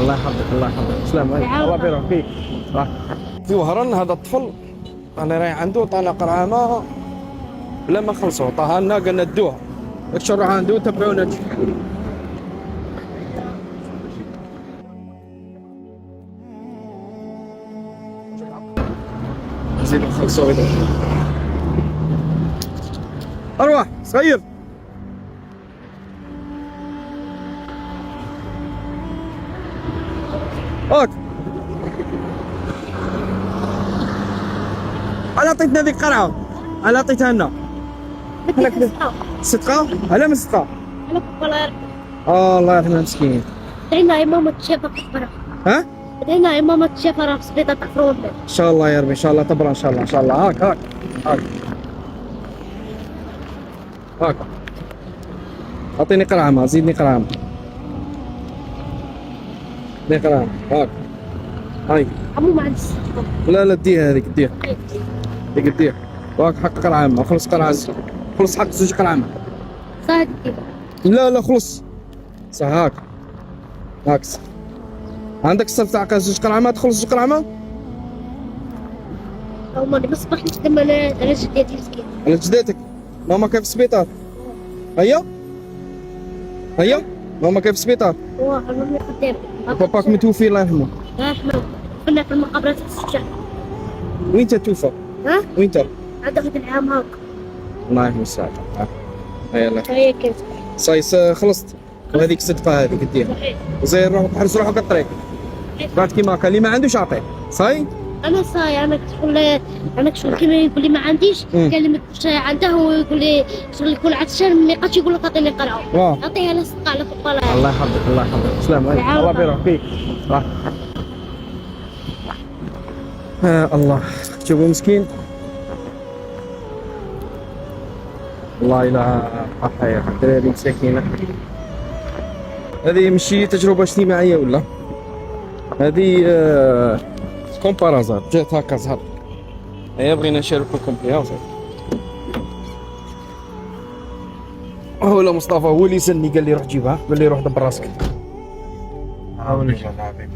الله يحفظك الله يحفظك. سلام الله يبارك فيك. في وهران هذا الطفل انا رايح عنده طانا قرعامه بلا ما خلصوا عطاها لنا قالنا ندوها داك الشيء نروح عنده تبعونا. نزيدو نخلصوا غير ارواح صغير. هاك انا عطيتنا ذيك قرعه انا عطيتها لنا صدقه على ما صدقه الله يرحمها مسكين. دعينا يا ماما تشافى كبرى. ها دعينا يا ماما تشافى راه في سبيطار تفرون. ان شاء الله يا ربي ان شاء الله تبرى ان شاء الله ان شاء الله. هاك هاك هاك هاك اعطيني قرعه زيدني قرعه دي قرعه هاك هاي عمو ما عندي. لا ديها هذيك ديها هذيك ديها وهاك حق قرعه خلص قرعه خلص حق زوج قرعه صاد لا خلص صح هاك عندك الصرف تاعك زوج قرعه تخلص زوج قرعه او ماني مصباح نخدم على جدتي مسكين. على جدتك ماما كيف في السبيطار هيا ماما كيف في السبيطار هو انا قدام باباك متوفي الله يرحمه. الله يرحمه كنا في المقابرة السجن. وين توفى؟ ها؟ وين عنده غد العام هاك. الله يرحمه الساعة. هيا هي كيف صايس خلصت وهذيك صدقة هذيك ديها وزي روحك حرس روحك الطريق بعد كيما هكا اللي ما عندوش عطيه صاي. انا صاي انا شغل كيما يقول لي ما عنديش كلمة عنده ويقول لي شغل يكون عطشان ما يبقاش يقول لك اعطيني قرعه اعطيها له صدقه على فوق. الله يحفظك الله يحفظك. سلام الله يبارك فيك. الله شوفوا مسكين الله إله حياة الدراري مساكينة. هذه ماشي تجربة اجتماعية ولا هذه كومبارازات جات هكا زهر هيا بغينا نشارككم فيها وصافي. هو مصطفى هو اللي سالني قال لي روح جيبها قال لي روح دبر راسك. عاونك يا حبيبي.